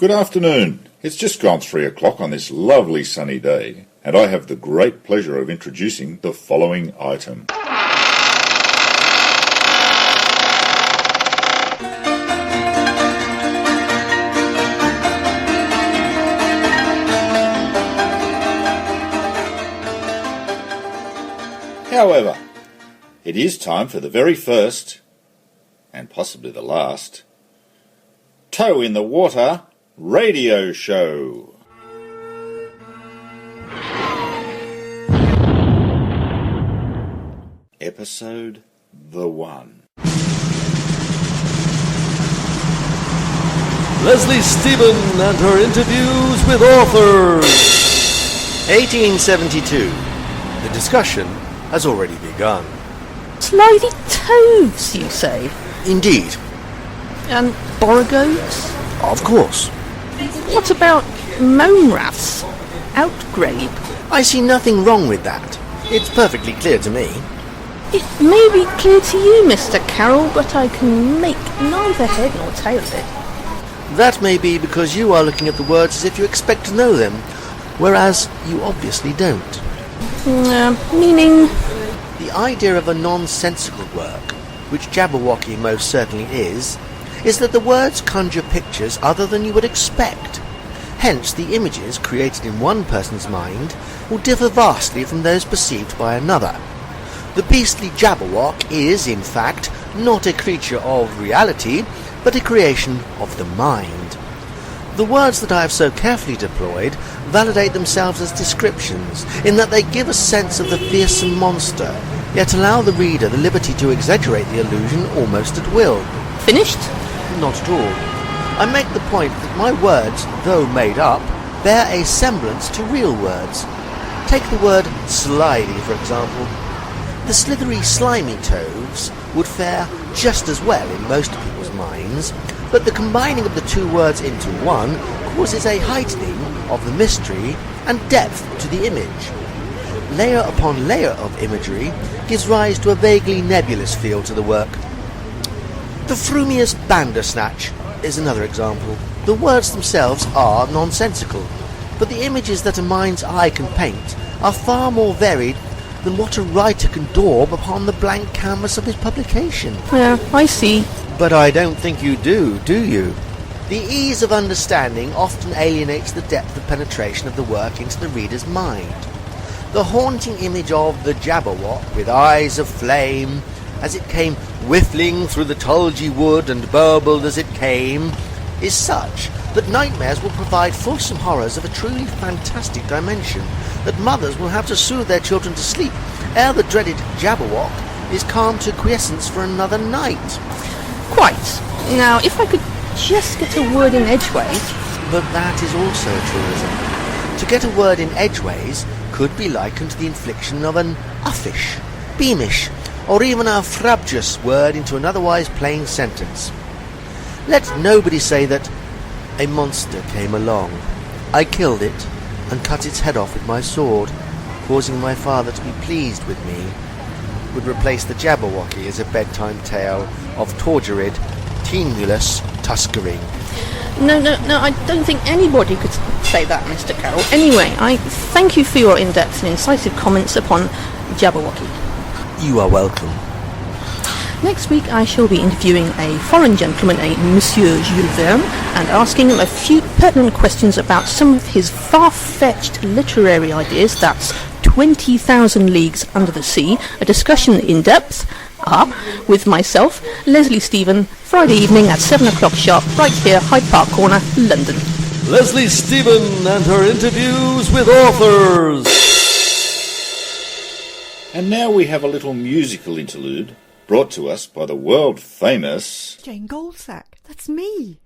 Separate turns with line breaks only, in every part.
Good afternoon. It's just gone 3 o'clock on this lovely sunny day, and I have the great pleasure of introducing the following item. However, it is time for the very first, and possibly the last, Toe in the Water radio show. Episode The One.
Leslie Stephen and her interviews with authors.
1872.
The discussion has already begun.
Slidey Toes, you say?
Indeed.
And borogoves?
Of course.
What about moanraths? Outgrabe?
I see nothing wrong with that. It's perfectly clear to me.
It may be clear to you, Mr. Carroll, but I can make neither head nor tail of it.
That may be because you are looking at the words as if you expect to know them, whereas you obviously don't.
Meaning?
The idea of a nonsensical work, which Jabberwocky most certainly is that the words conjure pictures other than you would expect. Hence, the images created in one person's mind will differ vastly from those perceived by another. The beastly Jabberwock is, in fact, not a creature of reality, but a creation of the mind. The words that I have so carefully deployed validate themselves as descriptions, in that they give a sense of the fearsome monster, yet allow the reader the liberty to exaggerate the illusion almost at will.
Finished?
Not at all. I make the point that my words, though made up, bear a semblance to real words. Take the word slidey, for example. The slithery, slimy toves would fare just as well in most people's minds, but the combining of the two words into one causes a heightening of the mystery and depth to the image. Layer upon layer of imagery gives rise to a vaguely nebulous feel to the work. The frumious Bandersnatch is another example. The words themselves are nonsensical, but the images that a mind's eye can paint are far more varied than what a writer can daub upon the blank canvas of his publication.
Yeah, I see.
But I don't think you do you? The ease of understanding often alienates the depth of penetration of the work into the reader's mind. The haunting image of the Jabberwock with eyes of flame, as it came whiffling through the tulgey wood and burbled as it came, is such that nightmares will provide fulsome horrors of a truly fantastic dimension, that mothers will have to soothe their children to sleep ere the dreaded Jabberwock is calmed to quiescence for another night.
Quite. Now, if I could just get a word in edgeways.
But that is also a truism. To get a word in edgeways could be likened to the infliction of an uffish, beamish, or even a frabjous word into an otherwise plain sentence. Let nobody say that a monster came along. I killed it and cut its head off with my sword, causing my father to be pleased with me, would replace the Jabberwocky as a bedtime tale of tortured, teamulous tuskering.
No, I don't think anybody could say that, Mr. Carroll. Anyway, I thank you for your in-depth and incisive comments upon Jabberwocky.
You are welcome.
Next week I shall be interviewing a foreign gentleman, a Monsieur Jules Verne, and asking him a few pertinent questions about some of his far-fetched literary ideas. That's 20,000 Leagues Under the Sea, a discussion in depth, with myself, Leslie Stephen, Friday evening at 7 o'clock sharp, right here, Hyde Park Corner, London.
Leslie Stephen and her interviews with authors.
And now we have a little musical interlude brought to us by the world-famous
Jane Goldsack. That's me.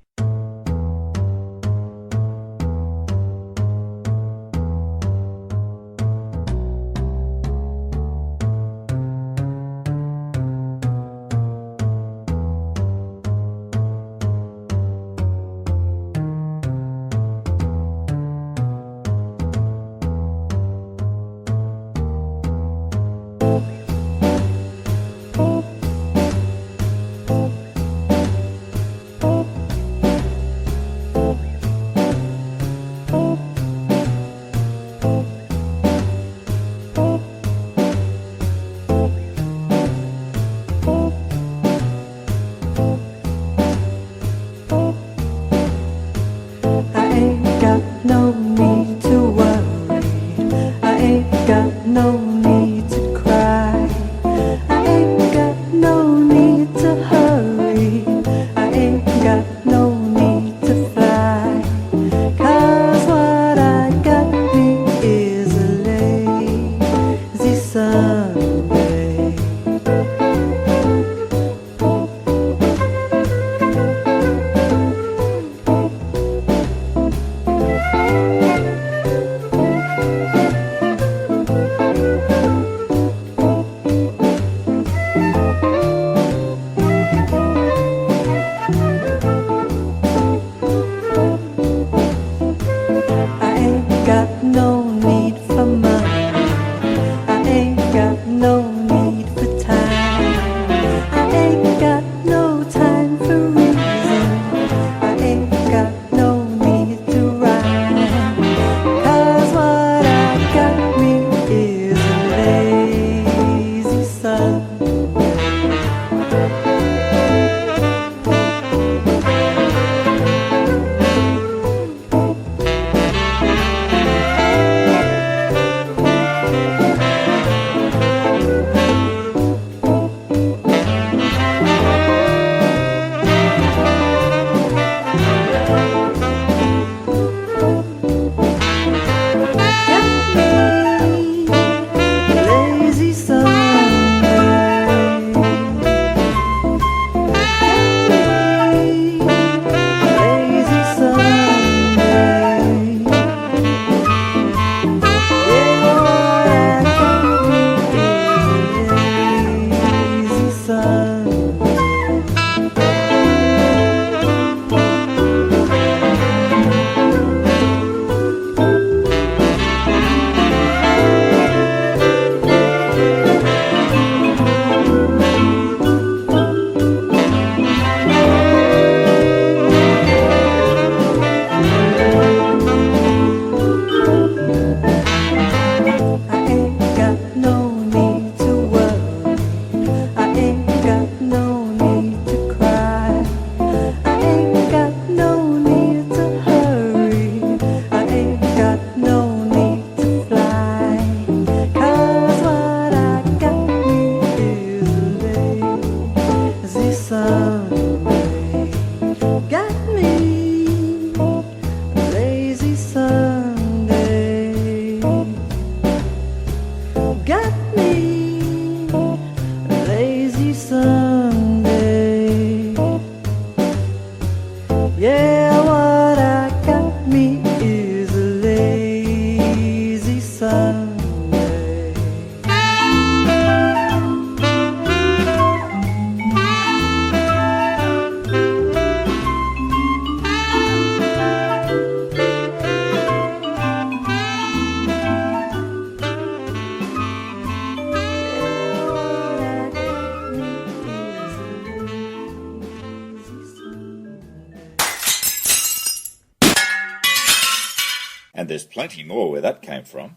And there's plenty more where that came from.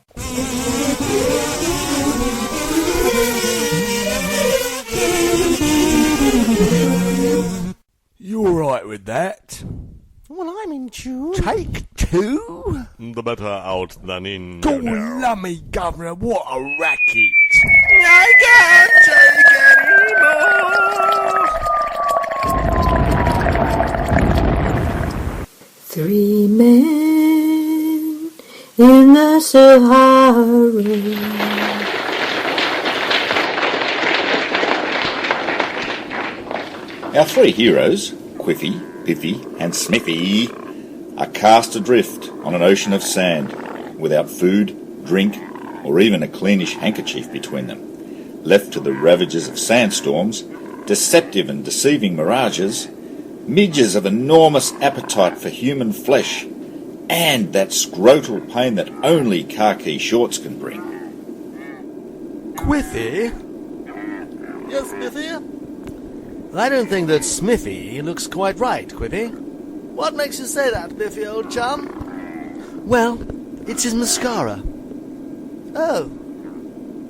You alright with that?
Well, I'm in tune.
Take two?
The better out than in.
God, lummy, Governor, what a racket!
I can't take anymore.
3 men in the Sahara.
Our 3 heroes, Quiffy, Piffy and Sniffy, are cast adrift on an ocean of sand without food, drink or even a cleanish handkerchief between them, left to the ravages of sandstorms, deceptive and deceiving mirages, midges of enormous appetite for human flesh, and that scrotal pain that only khaki shorts can bring.
Quiffy? Yes, Smithy?
I don't think that Smithy looks quite right, Quiffy.
What makes you say that, Biffy, old chum?
Well, it's his mascara.
Oh.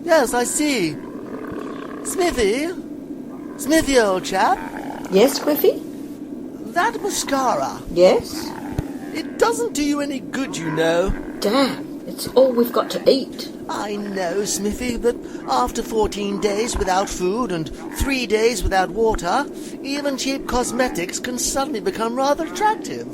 Yes, I see. Smithy? Smithy, old chap?
Yes, Quiffy?
That mascara.
Yes?
It doesn't do you any good, you know.
Damn, it's all we've got to eat.
I know, Smithy, that after 14 days without food and 3 days without water, even cheap cosmetics can suddenly become rather attractive.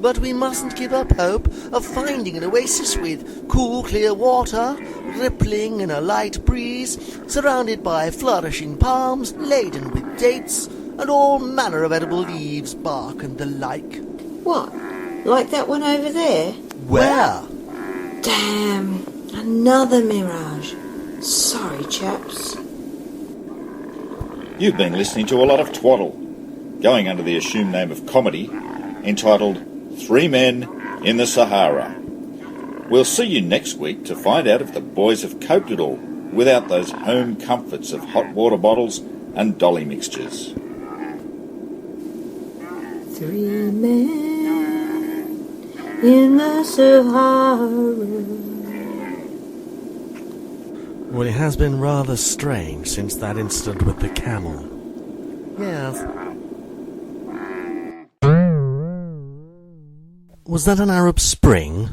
But we mustn't give up hope of finding an oasis with cool, clear water, rippling in a light breeze, surrounded by flourishing palms, laden with dates, and all manner of edible leaves, bark, and the like.
What? Like that one over there?
Where?
Damn, another mirage. Sorry, chaps.
You've been listening to a lot of twaddle, going under the assumed name of comedy, entitled 3 Men in the Sahara. We'll see you next week to find out if the boys have coped at all without those home comforts of hot water bottles and dolly mixtures.
3 men in the Sahara.
Well, it has been rather strange since that incident with the camel.
Yes.
Was that an Arab Spring?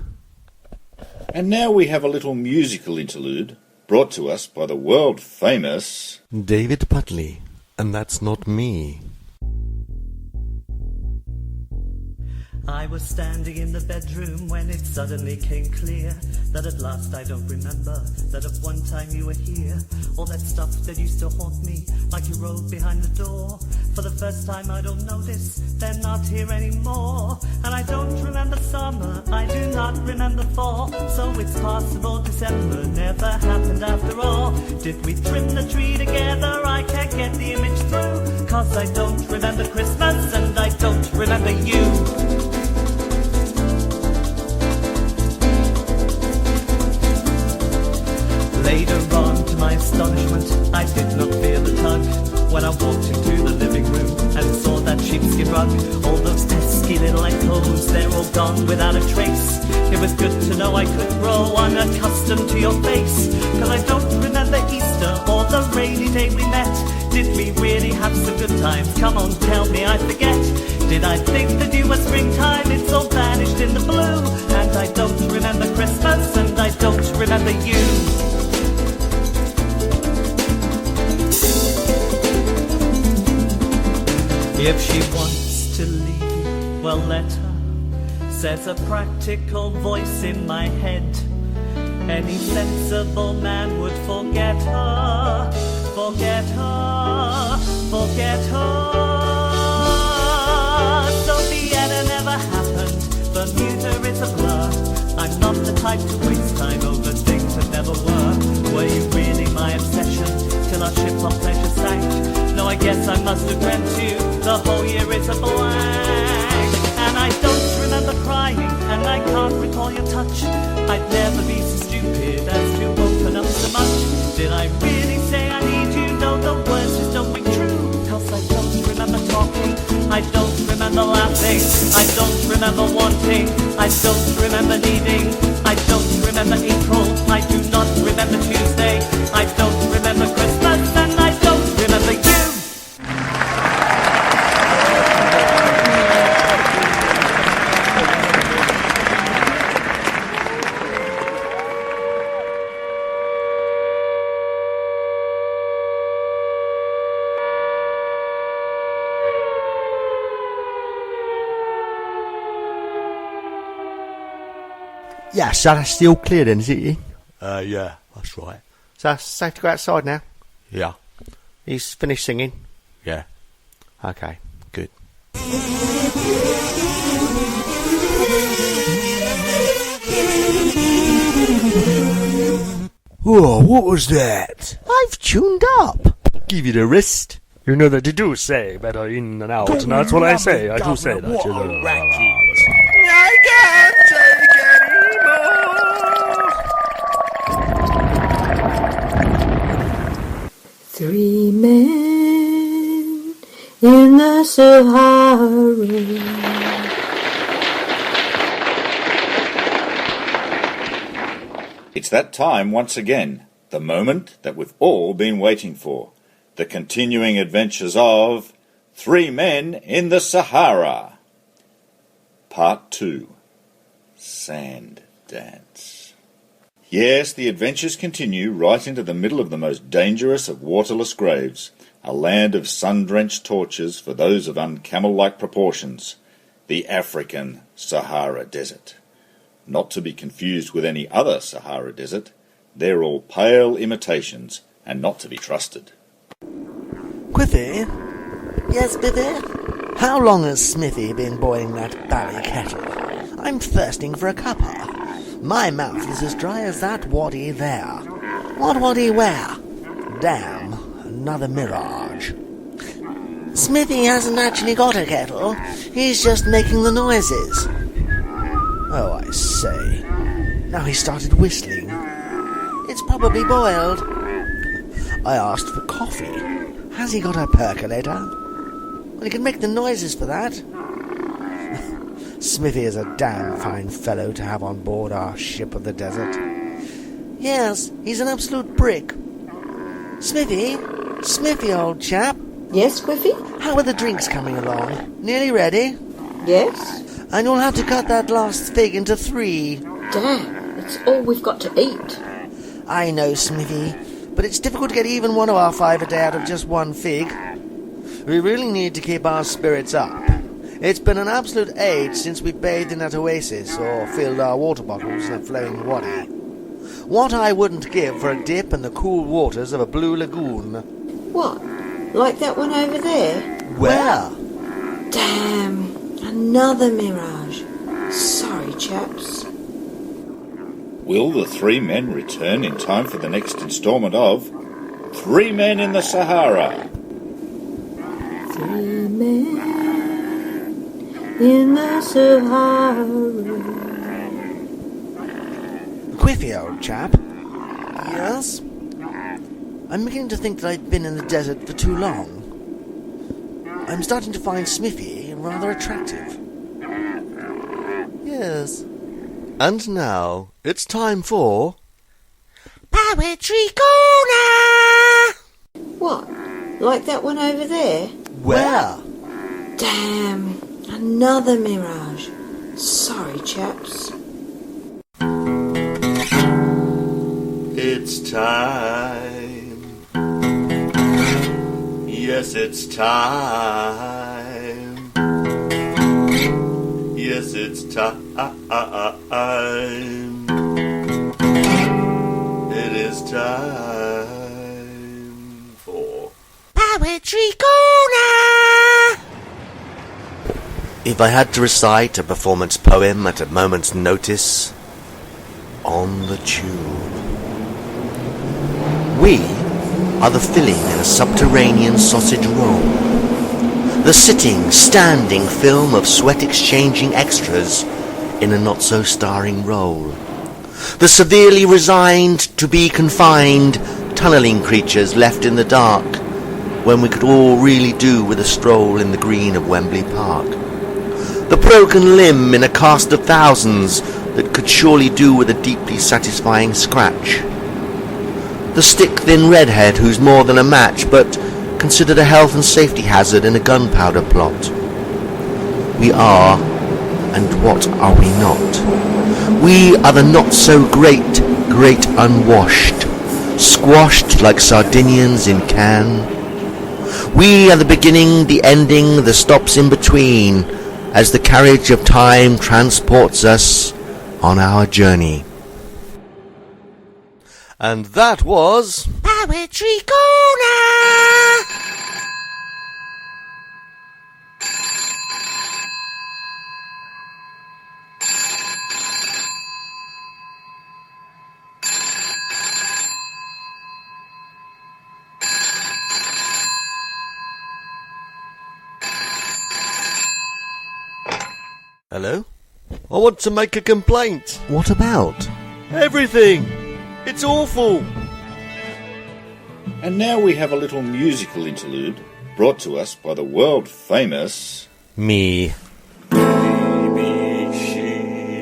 And now we have a little musical interlude brought to us by the world-famous
David Putley, and that's not me.
I was standing in the bedroom when it suddenly came clear that at last I don't remember that at one time you were here. All that stuff that used to haunt me like you rode behind the door. For the first time I don't notice they're not here anymore. And I don't remember summer, I do not remember fall. So it's possible December never happened after all. Did we trim the tree together? I can't get the image through. Cause I don't remember Christmas and I don't remember you. Later on, to my astonishment, I did not feel the tug when I walked into the living room and saw that sheepskin rug. All those pesky little echoes, they're all gone without a trace. It was good to know I could grow unaccustomed to your face. Cause I don't remember Easter or the rainy day we met. Did we really have some good times? Come on, tell me I forget. Did I think that you were springtime? It's all vanished in the blue. And I don't remember Christmas and I don't remember you. If she wants to leave you, well let her, says a practical voice in my head. Any sensible man would forget her, forget her, forget her. So Vienna never happened, Bermuda is a blur. I'm not the type to waste time over things that never were. Were you really my obsession, till our ship on pleasure sank? No, I guess I must have dreamt you, the whole year is a blank. And I don't remember crying, and I can't recall your touch. I'd never be so stupid as to open up so much. Did I really say I need you? No, the words just don't ring true. Cause I don't remember talking, I don't remember laughing, I don't remember remember wanting, I don't remember needing, I don't remember April, I do not remember Tuesday, I don't remember Christmas, and I don't remember you.
Yeah, so that's still clear then, is it?
Yeah, that's right.
So that's safe to go outside now?
Yeah,
He's finished singing?
yeah.
Okay, good. Whoa, what was that? I've tuned up. Give it a rest.
You know that you do say better in and out, and that's what I say. I do say that.
What
You
a
know.
racket. I can't take anymore.
3 men in the Sahara.
It's that time once again, the moment that we've all been waiting for. The continuing adventures of 3 Men in the Sahara. Part 2. Sand Dance. Yes, the adventures continue right into the middle of the most dangerous of waterless graves, a land of sun-drenched tortures for those of uncamel-like proportions, the African Sahara Desert. Not to be confused with any other Sahara desert, they're all pale imitations and not to be trusted.
Quiffy? Yes, Biffy? How long has Smithy been boiling that bally kettle? I'm thirsting for a cuppa. My mouth is as dry as that waddy there. What waddy where? Damn, another mirage. Smithy hasn't actually got a kettle. He's just making the noises. Oh, I say. Now he started whistling. It's probably boiled. I asked for coffee. Has he got a percolator? Well, he can make the noises for that. Smithy is a damn fine fellow to have on board our ship of the desert. Yes, he's an absolute brick. Smithy, old chap.
Yes, Quiffy?
How are the drinks coming along? Nearly ready?
Yes?
And you'll have to cut that last fig into 3.
Damn, it's all we've got to eat.
I know, Smithy, but it's difficult to get even one of our 5 a day out of just 1 fig. We really need to keep our spirits up. It's been an absolute age since we bathed in that oasis or filled our water bottles in a flowing wadi. What I wouldn't give for a dip in the cool waters of a blue lagoon.
What? Like that one over there?
Where?
Damn, another mirage. Sorry, chaps.
Will the 3 men return in time for the next instalment of 3 Men in the Sahara?
3 men in the Sahara.
Quiffy, old chap. Yes? I'm beginning to think that I've been in the desert for too long. I'm starting to find Smithy rather attractive. Yes.
And now, it's time for...
Poetry Corner!
What? Like that one over there?
Where?
Damn, another mirage. Sorry, chaps.
It's time. Yes, it's time. Yes, it's time. It is time for
Poetry Corner! If I had to recite a performance poem at a moment's notice, on the tube. We are the filling in a subterranean sausage roll. The sitting, standing film of sweat-exchanging extras in a not-so-starring role. The severely resigned to be confined, tunnelling creatures left in the dark, when we could all really do with a stroll in the green of Wembley Park. The broken limb in a cast of thousands that could surely do with a deeply satisfying scratch. The stick-thin redhead who's more than a match, but considered a health and safety hazard in a gunpowder plot. We are, and what are we not? We are the not-so-great, great unwashed, squashed like Sardinians in Cannes. We are the beginning, the ending, the stops in between, as the carriage of time transports us on our journey.
And that was
Poetry Corner!
Hello? I want to make a complaint.
What about?
Everything. It's awful.
And now we have a little musical interlude brought to us by the world-famous...
Me.
Maybe she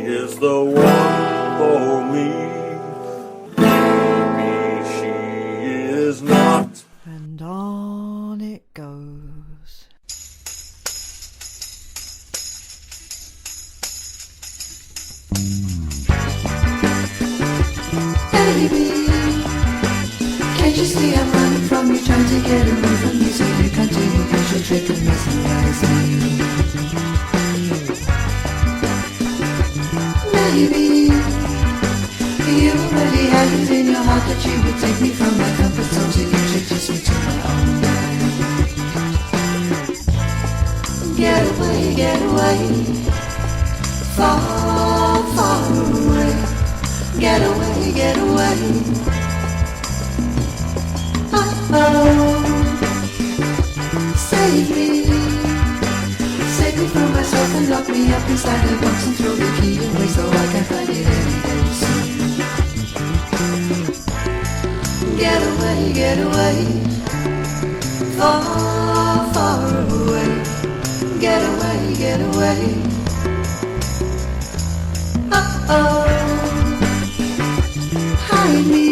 is the one for me. Maybe she is not.
And on it goes.
Baby, can't you see I'm running from you, trying to get away from you, so you can't do your usual trick of mesmerizing me. Maybe you already had it in your heart that you would take me from my comfort zone to introduce me to my own mind. Get away, far, far away. Get away. Oh, save me from myself and lock me up inside a box and throw the key away so I can find it any day soon. Get away, far, far away. Get away. Hide me,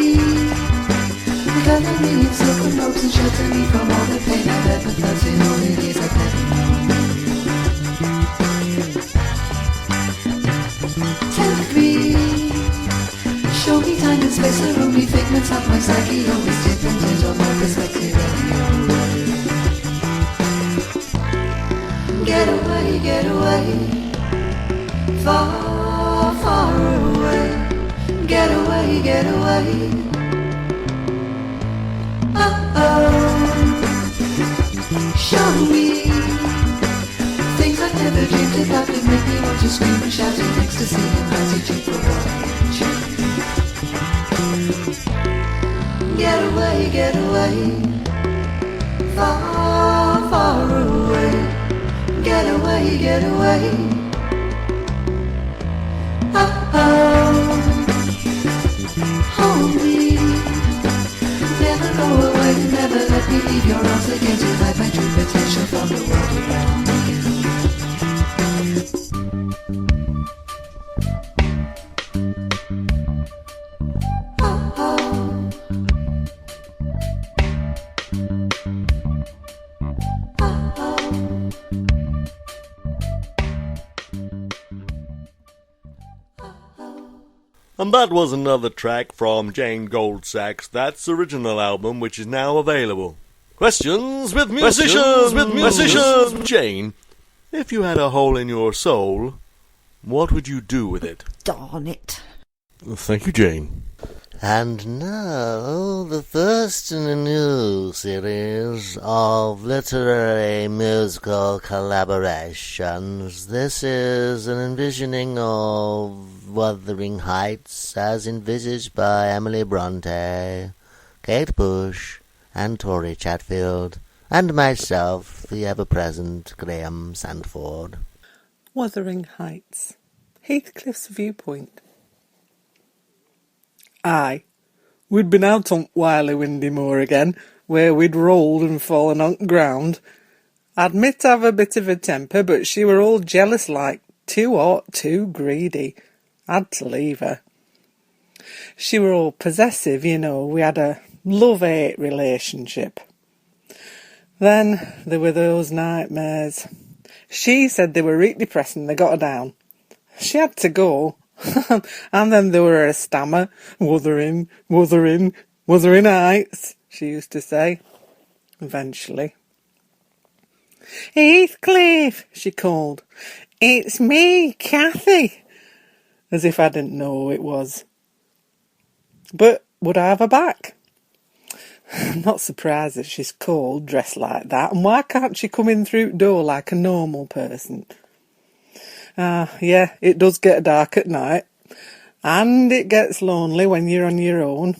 cover me in silken ropes and shelter me from all the pain I've ever felt in all the years I've never known. Take me, show me time and space are only figments of my psyche, always different on my perspective anyway. Get away, far, far away. Get away. Show me things I've never dreamed about that make me want to scream and shout in ecstasy and gratitude for what I achieved. Get away, far, far away. Get away. Hold me, never go away, never let me leave your arms again to hide my true potential from the world around me.
And that was another track from Jane Goldsack's That's Original album, which is now available. Questions with musicians! Jane, if you had a hole in your soul, what would you do with it?
Darn it.
Thank you, Jane.
And now, the first in a new series of literary musical collaborations. This is an envisioning of Wuthering Heights as envisaged by Emily Bronte, Kate Bush, and Tori Chatfield, and myself, the ever-present Graham Sandford.
Wuthering Heights, Heathcliff's viewpoint. Aye, we'd been out on Wiley Windy Moor again, where we'd rolled and fallen on ground. Admit I've a bit of a temper, but she were all jealous like, too hot, too greedy. Had to leave her. She were all possessive, you know, we had a love-hate relationship. Then there were those nightmares. She said they were really depressing, they got her down. She had to go. And then there were a stammer, wuthering heights, she used to say, eventually. Heathcliff, she called. It's me, Cathy. As if I didn't know who it was. But would I have her back? I'm not surprised that she's cold, dressed like that, and why can't she come in through the door like a normal person? Yeah, it does get dark at night, and it gets lonely when you're on your own.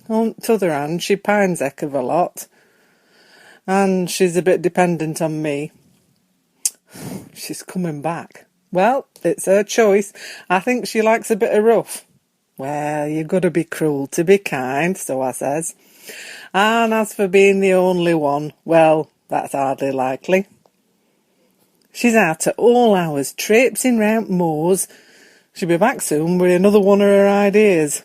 On the other hand, she pines heck of a lot, and she's a bit dependent on me. She's coming back. Well, it's her choice. I think she likes a bit of rough. Well, you've got to be cruel to be kind, so I says. And as for being the only one, well, that's hardly likely. She's out at all hours, traipsing round moors. She'll be back soon with another one of her ideas.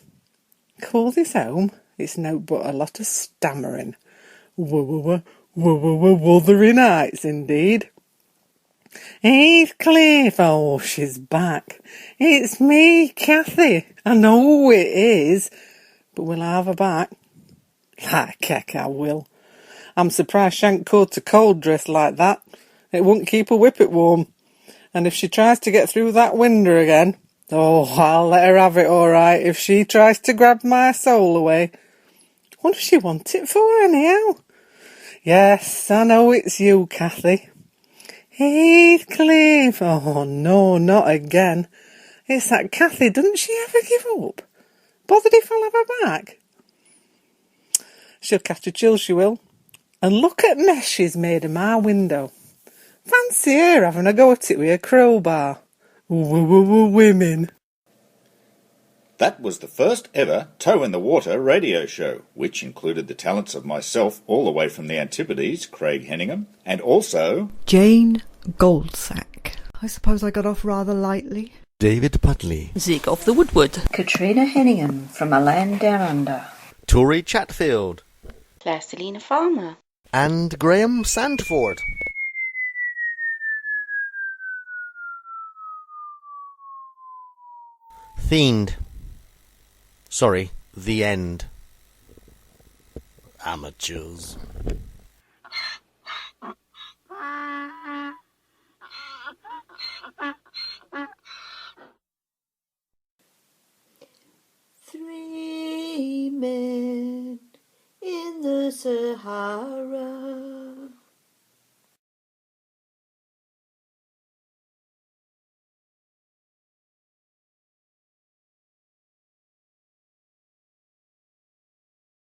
Call this home? It's no but a lot of stammering. Wuthering heights, indeed. Heathcliff, oh, she's back. It's me, Cathy. I know it is. But will I have her back? Like heck I will. I'm surprised she ain't caught a cold dress like that. It won't keep a whippet warm. And if she tries to get through that window again, oh, I'll let her have it all right if she tries to grab my soul away. What does she want it for, anyhow? Yes, I know it's you, Cathy. Heathcliff! Oh, no, not again. It's that Cathy, doesn't she ever give up? Bothered if I'll have her back? She'll catch a chill, she will. And look at mess she's made of my window. Fancy her having a go at it with a crowbar. Women.
That was the first ever Toe in the Water radio show, which included the talents of myself all the way from the Antipodes, Craig Henningham, and also
Jane Goldsack. I suppose I got off rather lightly.
David Putley.
Zig of the Woodward.
Katrina Henningham from a land down under.
Tory Chatfield.
Placelina Farmer.
And Graham Sandford. Fiend. Sorry, the end. Amateurs.